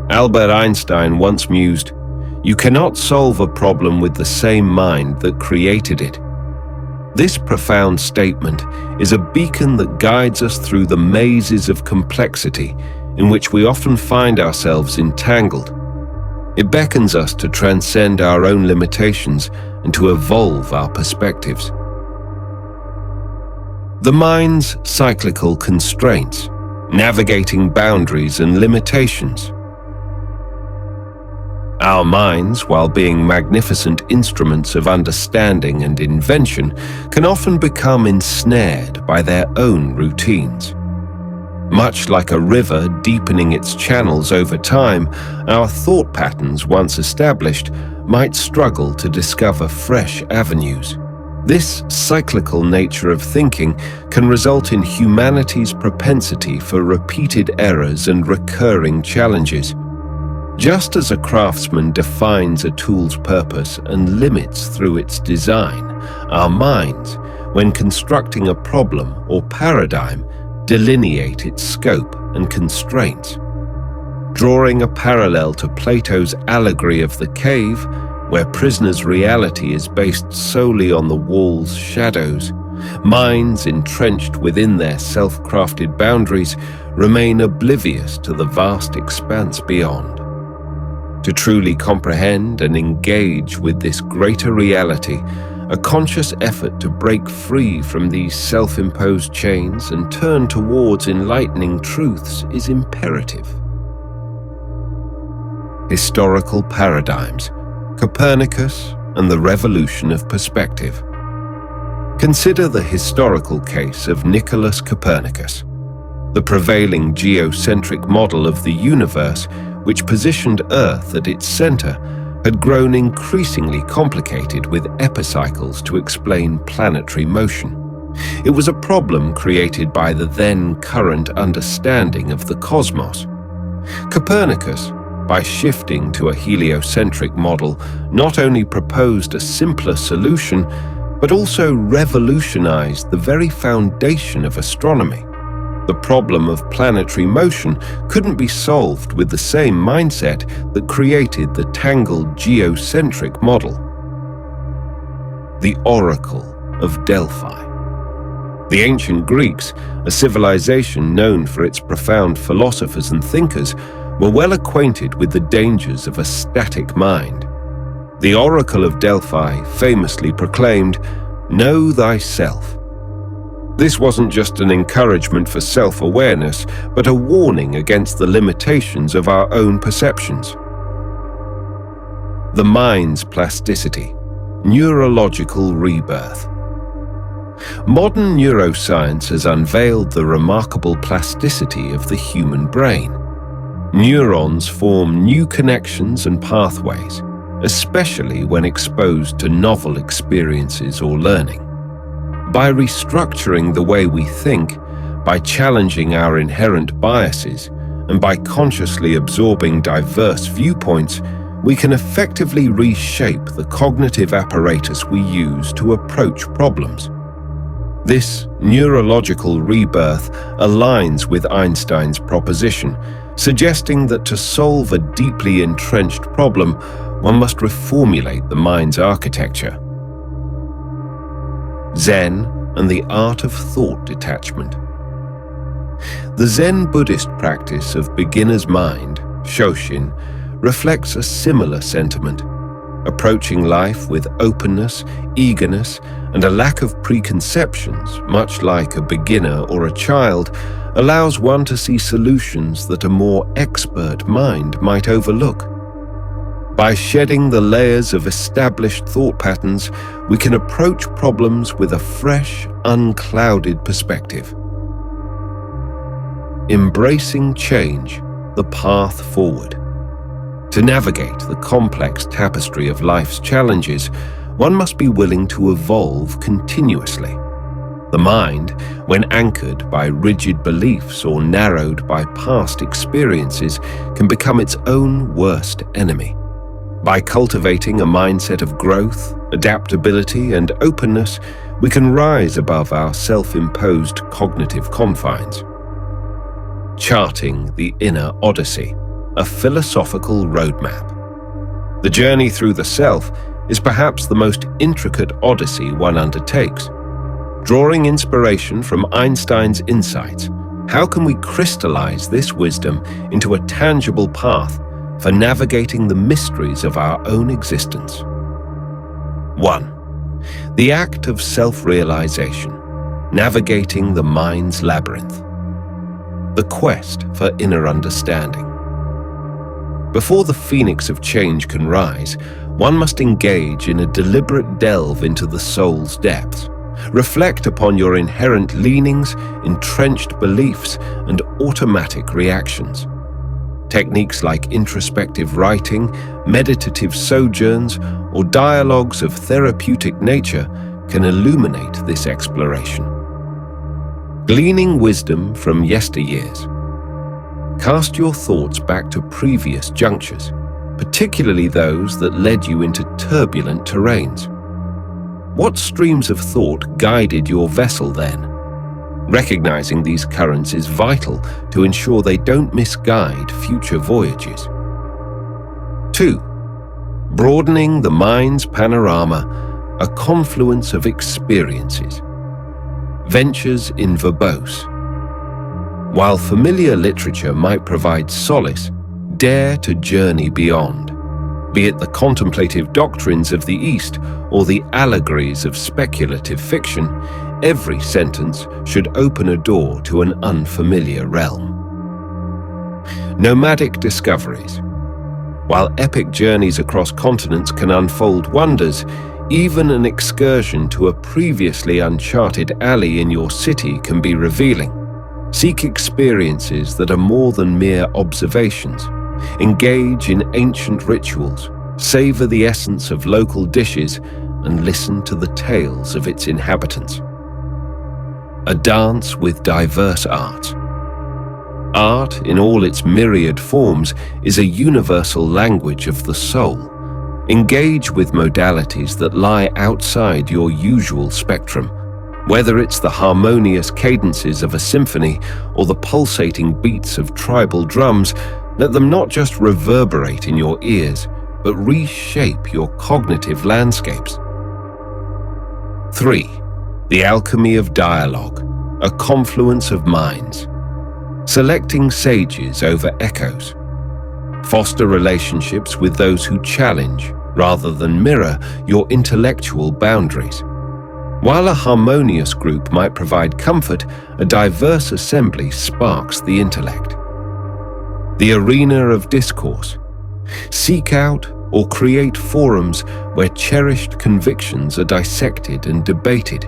Albert Einstein once mused, "You cannot solve a problem with the same mind that created it." This profound statement is a beacon that guides us through the mazes of complexity in which we often find ourselves entangled. It beckons us to transcend our own limitations and to evolve our perspectives. The mind's cyclical constraints, navigating boundaries and limitations. Our minds, while being magnificent instruments of understanding and invention, can often become ensnared by their own routines. Much like a river deepening its channels over time, our thought patterns, once established, might struggle to discover fresh avenues. This cyclical nature of thinking can result in humanity's propensity for repeated errors and recurring challenges. Just as a craftsman defines a tool's purpose and limits through its design, our minds, when constructing a problem or paradigm, delineate its scope and constraints. Drawing a parallel to Plato's allegory of the cave, where prisoners' reality is based solely on the wall's shadows, minds entrenched within their self-crafted boundaries remain oblivious to the vast expanse beyond. To truly comprehend and engage with this greater reality, a conscious effort to break free from these self-imposed chains and turn towards enlightening truths is imperative. Historical paradigms, Copernicus and the revolution of perspective. Consider the historical case of Nicholas Copernicus, the prevailing geocentric model of the universe, which positioned Earth at its center, had grown increasingly complicated with epicycles to explain planetary motion. It was a problem created by the then current understanding of the cosmos. Copernicus, by shifting to a heliocentric model, not only proposed a simpler solution, but also revolutionized the very foundation of astronomy. The problem of planetary motion couldn't be solved with the same mindset that created the tangled geocentric model. The Oracle of Delphi. The ancient Greeks, a civilization known for its profound philosophers and thinkers, were well acquainted with the dangers of a static mind. The Oracle of Delphi famously proclaimed, "Know thyself." This wasn't just an encouragement for self-awareness, but a warning against the limitations of our own perceptions. The mind's plasticity, neurological rebirth. Modern neuroscience has unveiled the remarkable plasticity of the human brain. Neurons form new connections and pathways, especially when exposed to novel experiences or learning. By restructuring the way we think, by challenging our inherent biases, and by consciously absorbing diverse viewpoints, we can effectively reshape the cognitive apparatus we use to approach problems. This neurological rebirth aligns with Einstein's proposition, suggesting that to solve a deeply entrenched problem, one must reformulate the mind's architecture. Zen and the art of thought detachment. The Zen Buddhist practice of beginner's mind, Shoshin, reflects a similar sentiment. Approaching life with openness, eagerness, and a lack of preconceptions, much like a beginner or a child, allows one to see solutions that a more expert mind might overlook. By shedding the layers of established thought patterns, we can approach problems with a fresh, unclouded perspective. Embracing change, the path forward. To navigate the complex tapestry of life's challenges, one must be willing to evolve continuously. The mind, when anchored by rigid beliefs or narrowed by past experiences, can become its own worst enemy. By cultivating a mindset of growth, adaptability, and openness, we can rise above our self-imposed cognitive confines. Charting the Inner Odyssey, a philosophical roadmap. The journey through the self is perhaps the most intricate odyssey one undertakes. Drawing inspiration from Einstein's insights, how can we crystallize this wisdom into a tangible path for navigating the mysteries of our own existence? 1. The act of self-realization, navigating the mind's labyrinth. The quest for inner understanding. Before the phoenix of change can rise, one must engage in a deliberate delve into the soul's depths. Reflect upon your inherent leanings, entrenched beliefs, and automatic reactions. Techniques like introspective writing, meditative sojourns, or dialogues of therapeutic nature can illuminate this exploration. Gleaning wisdom from yesteryears. Cast your thoughts back to previous junctures, particularly those that led you into turbulent terrains. What streams of thought guided your vessel then? Recognizing these currents is vital to ensure they don't misguide future voyages. 2. Broadening the mind's panorama, a confluence of experiences. Ventures in verbose. While familiar literature might provide solace, dare to journey beyond. Be it the contemplative doctrines of the East or the allegories of speculative fiction, every sentence should open a door to an unfamiliar realm. Nomadic discoveries. While epic journeys across continents can unfold wonders, even an excursion to a previously uncharted alley in your city can be revealing. Seek experiences that are more than mere observations. Engage in ancient rituals, savor the essence of local dishes, and listen to the tales of its inhabitants. A dance with diverse arts. Art, in all its myriad forms, is a universal language of the soul. Engage with modalities that lie outside your usual spectrum. Whether it's the harmonious cadences of a symphony or the pulsating beats of tribal drums, let them not just reverberate in your ears, but reshape your cognitive landscapes. 3. The Alchemy of Dialog, a confluence of minds. Selecting sages over echoes. Foster relationships with those who challenge, rather than mirror, your intellectual boundaries. While a harmonious group might provide comfort, a diverse assembly sparks the intellect. The arena of discourse. Seek out or create forums where cherished convictions are dissected and debated.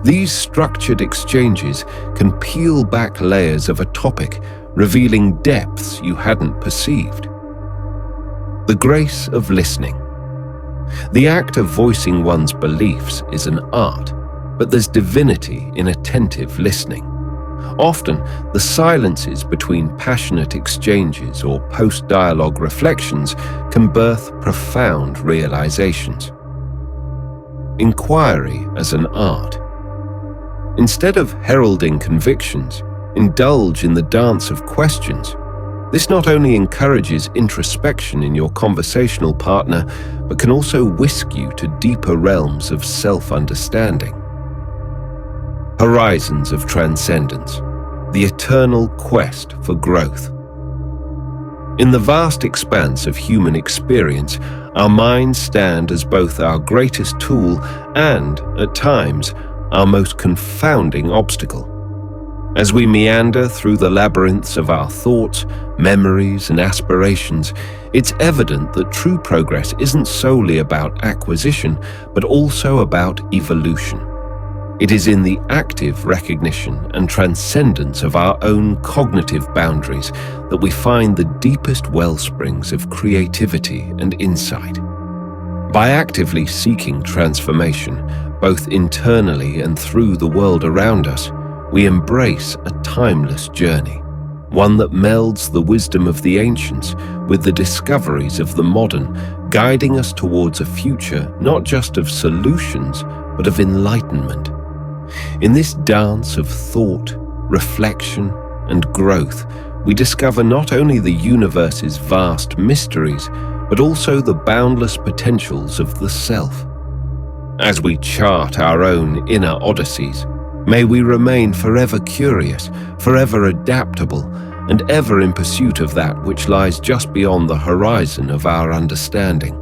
These structured exchanges can peel back layers of a topic, revealing depths you hadn't perceived. The grace of listening. The act of voicing one's beliefs is an art, but there's divinity in attentive listening. Often, the silences between passionate exchanges or post-dialogue reflections can birth profound realizations. Inquiry as an art. Instead of heralding convictions, indulge in the dance of questions. This not only encourages introspection in your conversational partner, but can also whisk you to deeper realms of self-understanding. Horizons of Transcendence, the eternal quest for growth. In the vast expanse of human experience, our minds stand as both our greatest tool and, at times, our most confounding obstacle. As we meander through the labyrinths of our thoughts, memories, and aspirations, it's evident that true progress isn't solely about acquisition, but also about evolution. It is in the active recognition and transcendence of our own cognitive boundaries that we find the deepest wellsprings of creativity and insight. By actively seeking transformation, both internally and through the world around us, we embrace a timeless journey, one that melds the wisdom of the ancients with the discoveries of the modern, guiding us towards a future not just of solutions, but of enlightenment. In this dance of thought, reflection, and growth, we discover not only the universe's vast mysteries, but also the boundless potentials of the self. As we chart our own inner odysseys, may we remain forever curious, forever adaptable, and ever in pursuit of that which lies just beyond the horizon of our understanding.